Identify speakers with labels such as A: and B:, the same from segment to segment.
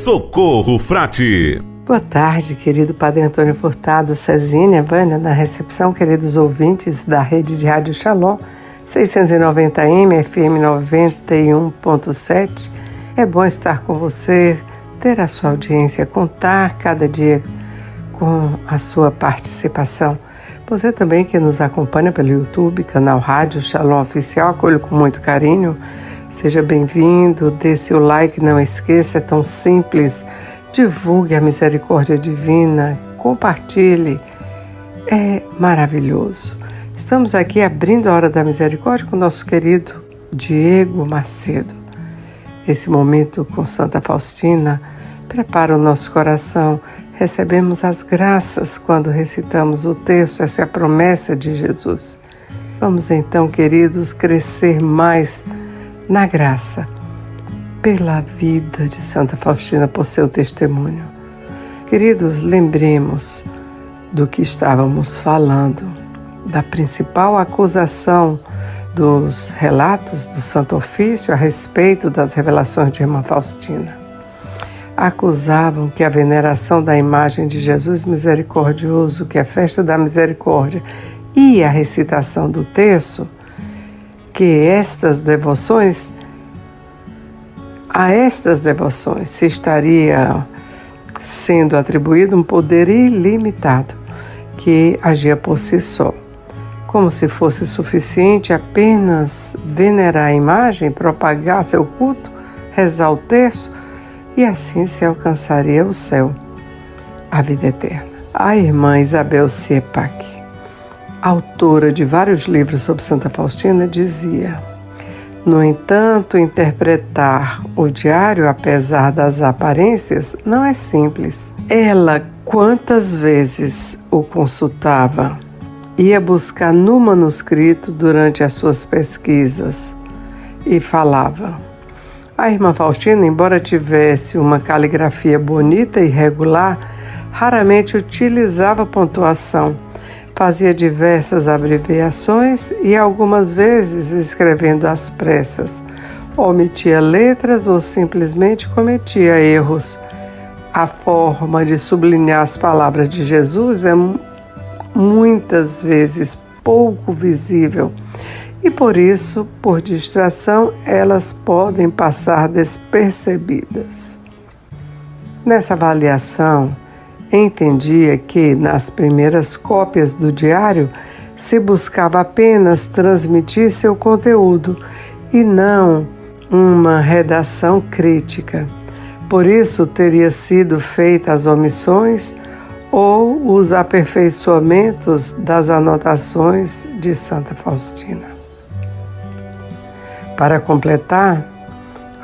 A: Socorro Frade.
B: Boa tarde, querido Padre Antônio Furtado, Cezínia, Vânia, na recepção, queridos ouvintes da rede de Rádio Shalom, 690M, FM 91.7. É bom estar com você, ter a sua audiência, contar cada dia com a sua participação. Você também que nos acompanha pelo YouTube, canal Rádio Shalom Oficial, acolho com muito carinho. Seja bem-vindo, dê seu like, não esqueça, é tão simples. Divulgue a misericórdia divina, compartilhe, é maravilhoso. Estamos aqui abrindo a Hora da Misericórdia com o nosso querido Diego Macedo. Esse momento com Santa Faustina prepara o nosso coração. Recebemos as graças quando recitamos o texto, essa é a promessa de Jesus. Vamos então, queridos, crescer mais na graça, pela vida de Santa Faustina, por seu testemunho. Queridos, lembremos do que estávamos falando, da principal acusação dos relatos do Santo Ofício a respeito das revelações de Irmã Faustina. Acusavam que a veneração da imagem de Jesus misericordioso, que é a festa da misericórdia, e a recitação do terço, que a estas devoções se estaria sendo atribuído um poder ilimitado que agia por si só, como se fosse suficiente apenas venerar a imagem, propagar seu culto, rezar o terço, e assim se alcançaria o céu, a vida eterna. A irmã Isabel Siepak, autora de vários livros sobre Santa Faustina, dizia: no entanto, interpretar o diário, apesar das aparências, não é simples. Ela, quantas vezes o consultava, ia buscar no manuscrito durante as suas pesquisas e falava. A irmã Faustina, embora tivesse uma caligrafia bonita e regular, raramente utilizava pontuação. Fazia diversas abreviações e algumas vezes, escrevendo às pressas, omitia letras ou simplesmente cometia erros. A forma de sublinhar as palavras de Jesus é muitas vezes pouco visível e, por isso, por distração, elas podem passar despercebidas. Nessa avaliação, entendia que, nas primeiras cópias do diário, se buscava apenas transmitir seu conteúdo e não uma redação crítica. Por isso, teria sido feitas as omissões ou os aperfeiçoamentos das anotações de Santa Faustina. Para completar,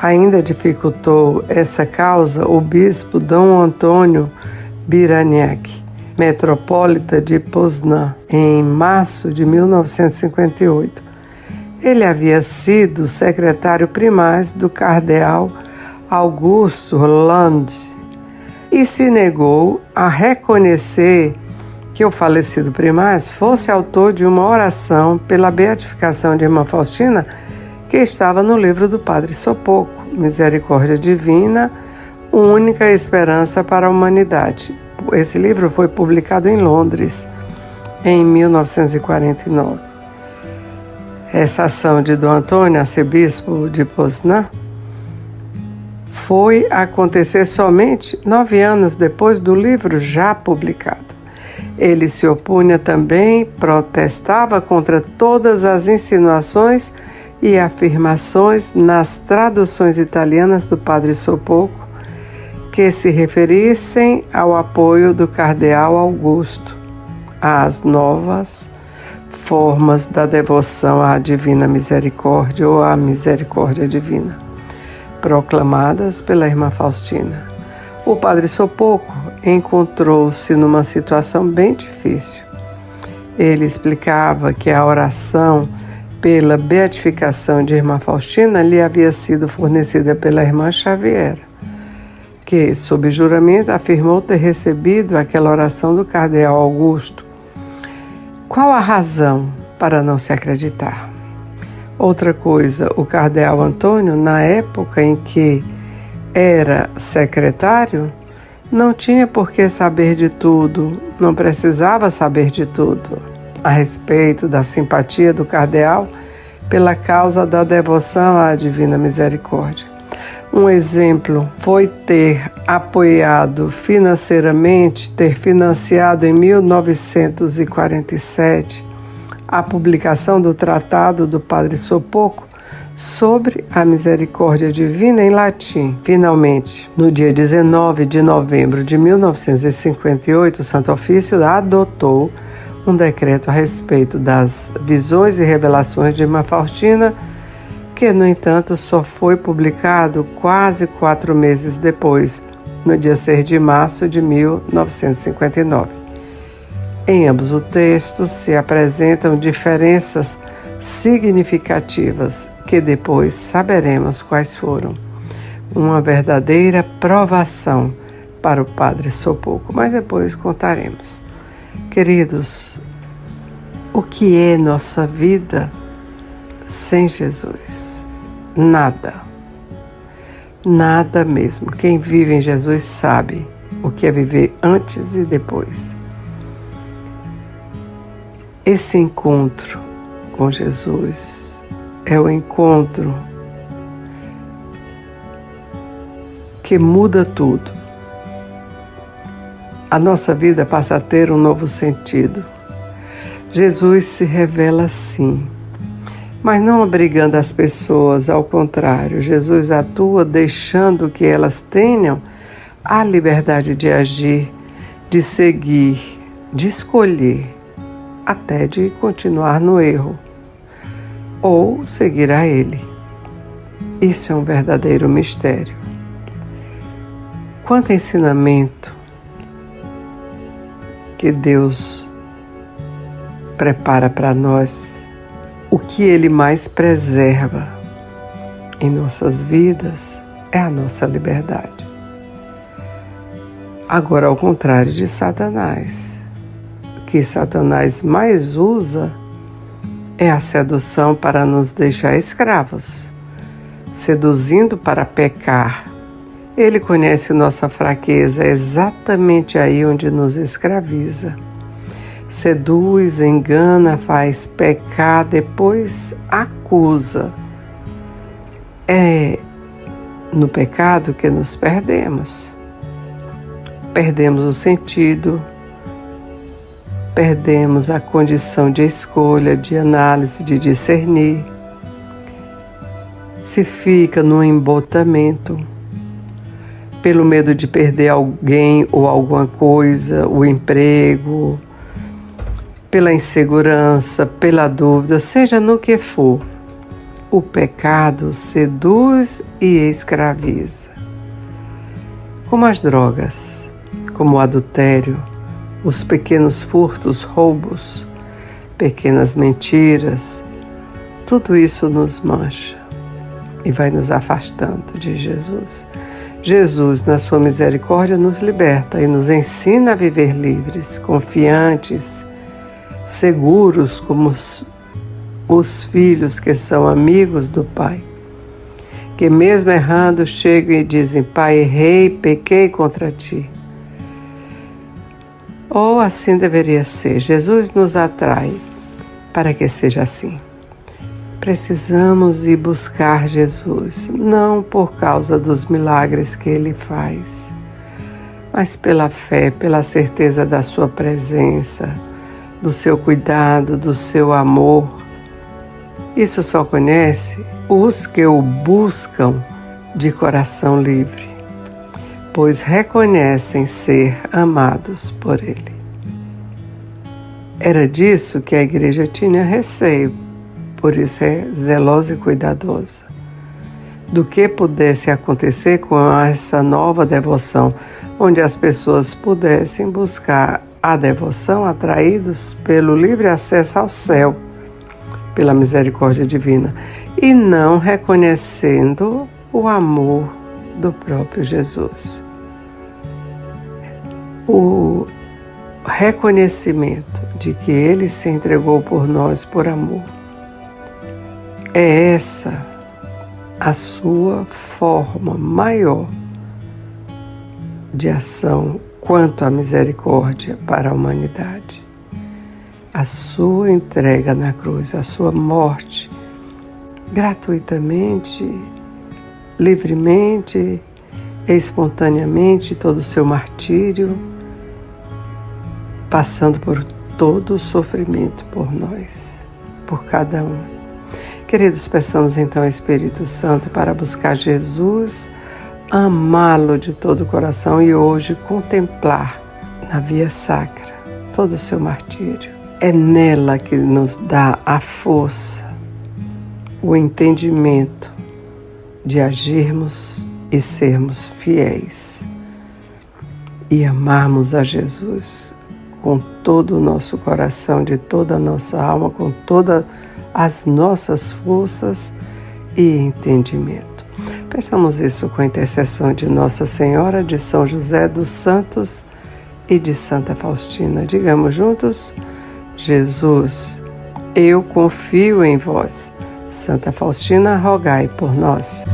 B: ainda dificultou essa causa o bispo Dom Antônio Biraniak, metropolita de Poznan, em março de 1958. Ele havia sido secretário primaz do cardeal Augusto Land e se negou a reconhecer que o falecido primaz fosse autor de uma oração pela beatificação de Irmã Faustina que estava no livro do Padre Sopoco, Misericórdia Divina, Única Esperança para a Humanidade. Esse livro foi publicado em Londres, em 1949. Essa ação de Dom Antônio, arcebispo de Poznan, foi acontecer somente 9 anos depois do livro já publicado. Ele se opunha também, protestava contra todas as insinuações e afirmações nas traduções italianas do Padre Sopoco que se referissem ao apoio do cardeal Augusto às novas formas da devoção à Divina Misericórdia ou à Misericórdia Divina, proclamadas pela Irmã Faustina. O Padre Sopoco encontrou-se numa situação bem difícil. Ele explicava que a oração pela beatificação de Irmã Faustina lhe havia sido fornecida pela Irmã Xaviera, que, sob juramento, afirmou ter recebido aquela oração do cardeal Augusto. Qual a razão para não se acreditar? Outra coisa, o cardeal Antônio, na época em que era secretário, não tinha por que saber de tudo, não precisava saber de tudo a respeito da simpatia do cardeal pela causa da devoção à Divina Misericórdia. Um exemplo foi ter apoiado financeiramente, ter financiado em 1947 a publicação do Tratado do Padre Sopoco sobre a Misericórdia Divina em latim. Finalmente, no dia 19 de novembro de 1958, o Santo Ofício adotou um decreto a respeito das visões e revelações de Irmã Faustina, que, no entanto, só foi publicado quase 4 meses depois, no dia 6 de março de 1959. Em ambos os textos se apresentam diferenças significativas, que depois saberemos quais foram. Uma verdadeira provação para o Padre Sopoco, mas depois contaremos. Queridos, o que é nossa vida sem Jesus? Nada. Nada mesmo. Quem vive em Jesus sabe o que é viver antes e depois. Esse encontro com Jesus é o encontro que muda tudo. A nossa vida passa a ter um novo sentido. Jesus se revela assim, mas não obrigando as pessoas, ao contrário, Jesus atua deixando que elas tenham a liberdade de agir, de seguir, de escolher, até de continuar no erro, ou seguir a Ele. Isso é um verdadeiro mistério. Quanto ensinamento que Deus prepara para nós, o que Ele mais preserva em nossas vidas é a nossa liberdade. Agora, ao contrário de Satanás, o que Satanás mais usa é a sedução para nos deixar escravos, seduzindo para pecar. Ele conhece nossa fraqueza exatamente aí onde nos escraviza. Seduz, engana, faz pecar, depois acusa. É no pecado que nos perdemos. Perdemos o sentido, perdemos a condição de escolha, de análise, de discernir. Se fica no embotamento, pelo medo de perder alguém ou alguma coisa, o emprego, pela insegurança, pela dúvida, seja no que for, o pecado seduz e escraviza. Como as drogas, como o adultério, os pequenos furtos, roubos, pequenas mentiras, tudo isso nos mancha e vai nos afastando de Jesus. Jesus, na sua misericórdia, nos liberta e nos ensina a viver livres, confiantes, seguros como os filhos que são amigos do Pai, que mesmo errando chegam e dizem: Pai, errei, pequei contra Ti. Ou assim deveria ser. Jesus nos atrai para que seja assim. Precisamos ir buscar Jesus, não por causa dos milagres que Ele faz, mas pela fé, pela certeza da Sua presença, do Seu cuidado, do Seu amor. Isso só conhece os que o buscam de coração livre, pois reconhecem ser amados por Ele. Era disso que a igreja tinha receio, por isso é zelosa e cuidadosa. Do que pudesse acontecer com essa nova devoção, onde as pessoas pudessem buscar a devoção atraídos pelo livre acesso ao céu, pela misericórdia divina, e não reconhecendo o amor do próprio Jesus. O reconhecimento de que Ele se entregou por nós por amor. É essa a sua forma maior de ação quanto à misericórdia para a humanidade. A sua entrega na cruz, a sua morte, gratuitamente, livremente, espontaneamente, todo o seu martírio, passando por todo o sofrimento por nós, por cada um. Queridos, peçamos então ao Espírito Santo para buscar Jesus, amá-lo de todo o coração e hoje contemplar na via sacra todo o seu martírio. É nela que nos dá a força, o entendimento de agirmos e sermos fiéis e amarmos a Jesus com todo o nosso coração, de toda a nossa alma, com todas as nossas forças e entendimento. Peçamos isso com a intercessão de Nossa Senhora, de São José dos Santos e de Santa Faustina. Digamos juntos: Jesus, eu confio em vós. Santa Faustina, rogai por nós.